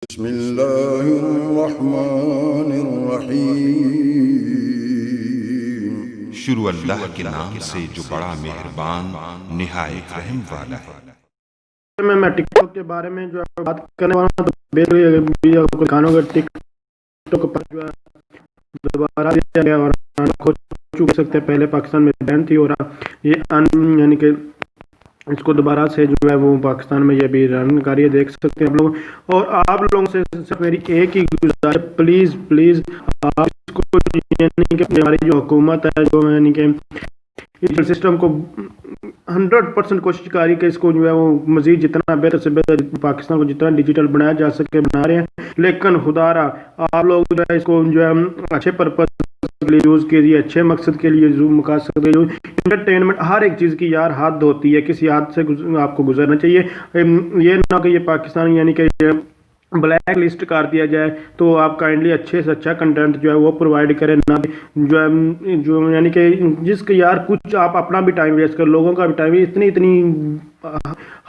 بسم اللہ الرحمن الرحیم۔ شروع اللہ کے نام سے جو بڑا مہربان نہایت رحم والا ہے۔ میں ٹک ٹاک کے بارے میں جو بات کرنے والا ہوں، تو بیسکلی گانوں کا ٹک ٹاک پر جو ہے دوبارہ دیا گیا اور کھو چکے سکتے پہلے پاکستان میں بین تھی، اور یہ یعنی کہ اس کو دوبارہ سے جو ہے وہ پاکستان میں یہ بھی رن کاری دیکھ سکتے ہیں آپ لوگ۔ اور آپ لوگوں سے صرف میری ایک ہی گزارش، پلیز پلیز آپ اس کو یعنی کہ ہماری جو حکومت ہے جو یعنی کہ سسٹم کو 100% کوشش کاری کہ اس کو جو ہے وہ مزید جتنا بہتر سے بہتر پاکستان کو جتنا ڈیجیٹل بنایا جا سکے بنا رہے ہیں، لیکن خدا را آپ لوگ جو ہے اس کو جو ہے اچھے پرپز کے لیے یوز کیجیے، اچھے مقصد کے لیے مقاصد کے لیے۔ انٹرٹینمنٹ ہر ایک چیز کی یار حد ہوتی ہے، کسی حد سے آپ کو گزرنا چاہیے، یہ نہ کہ یہ پاکستان یعنی کہ بلیک لسٹ کر دیا جائے۔ تو آپ کائنڈلی اچھے سے اچھا کنٹینٹ جو ہے وہ پرووائڈ کریں، نہ جو ہے جو یعنی کہ جس کے یار کچھ آپ اپنا بھی ٹائم ویسٹ کر، لوگوں کا بھی ٹائم، اتنی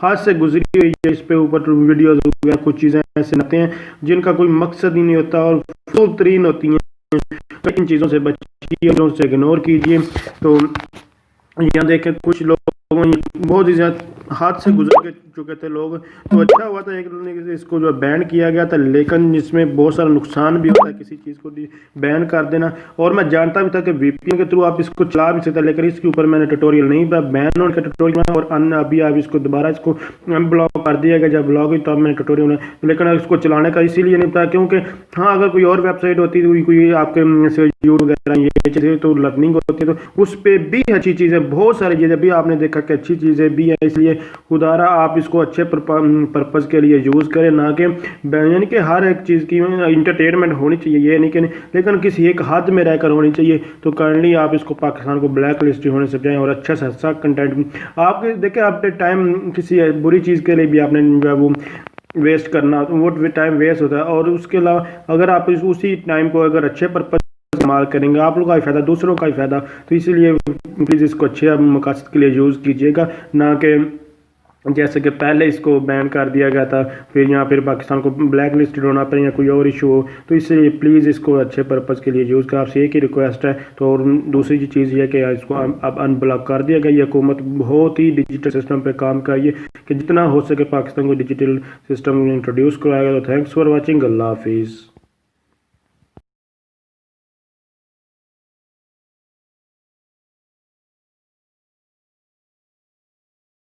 ہاتھ سے گزری ہوئی ہے اس پہ اوپر ویڈیوز وغیرہ، کچھ چیزیں ایسے آتے ہیں جن کا کوئی مقصد ہی نہیں ہوتا اور فضول ترین ہوتی ہیں۔ ان چیزوں سے بچیے، ان سے اگنور کیجیے۔ تو یہاں دیکھیں کچھ لوگ بہت ہی زیادہ ہاتھ سے گزر چکے تھے لوگ، تو اچھا ہوا تھا ایک اس کو جو بین کیا گیا تھا، لیکن اس میں بہت سارا نقصان بھی ہوتا ہے کسی چیز کو بین کر دینا۔ اور میں جانتا بھی تھا کہ وی پی این کے تھرو آپ اس کو چلا بھی سکتے، لیکن اس کے اوپر میں نے ٹیوٹوریل نہیں پایا، بین ہونے کا ٹیوٹوریل اور ابھی آپ اس کو دوبارہ اس کو بلاک کر دیا گیا، جب بلاک ہوئی تب میں نے ٹیوٹوریل، لیکن اس کو چلانے کا اسی لیے نہیں پایا کیونکہ ہاں اگر کوئی اور ویب سائٹ ہوتی کوئی آپ کے یوٹیوب وغیرہ یہ چیزیں تو لرننگ ہوتی ہے، تو اس پہ بھی اچھی چیزیں بہت ساری چیزیں بھی آپ نے دیکھا کہ اچھی چیزیں بھی ہیں، اس لیے خدا را آپ اس کو اچھے پرپز کے لیے یوز کریں، نہ کہ یعنی کہ ہر ایک چیز کی انٹرٹینمنٹ ہونی چاہیے، یہ نہیں کہ لیکن کسی ایک حد میں رہ کر ہونی چاہیے۔ تو کائنڈلی آپ اس کو پاکستان کو بلیک لسٹ ہونے سے بچائیں اور اچھا سے اچھا کنٹینٹ آپ دیکھیں۔ آپ ٹائم کسی بری چیز کے لیے بھی آپ نے جو ہے وہ ویسٹ کرنا، وہ ٹائم ویسٹ ہوتا ہے، اور اس کے علاوہ اگر آپ اسی ٹائم کو اگر اچھے پرپز استعمال کریں گے، آپ لوگوں کا بھی فائدہ، دوسروں کا بھی فائدہ، تو اسی لیے پلیز اس کو اچھے مقاصد کے لیے یوز کیجیے گا، نہ کہ جیسے کہ پہلے اس کو بین کر دیا گیا تھا، پھر پاکستان کو بلیک لسٹڈ ہونا پڑے یا کوئی اور ایشو ہو۔ تو اس لیے پلیز اس کو اچھے پرپز کے لیے یوز کریں، آپ سے ایک ہی ریکویسٹ ہے۔ تو اور دوسری چیز یہ ہے کہ اس کو اب ان بلاک کر دیا گیا، یہ حکومت بہت ہی ڈیجیٹل سسٹم پہ کام کریے کہ جتنا ہو سکے پاکستان کو ڈیجیٹل سسٹم انٹروڈیوس کرایا گیا۔ تو تھینکس فار واچنگ، اللہ حافظ۔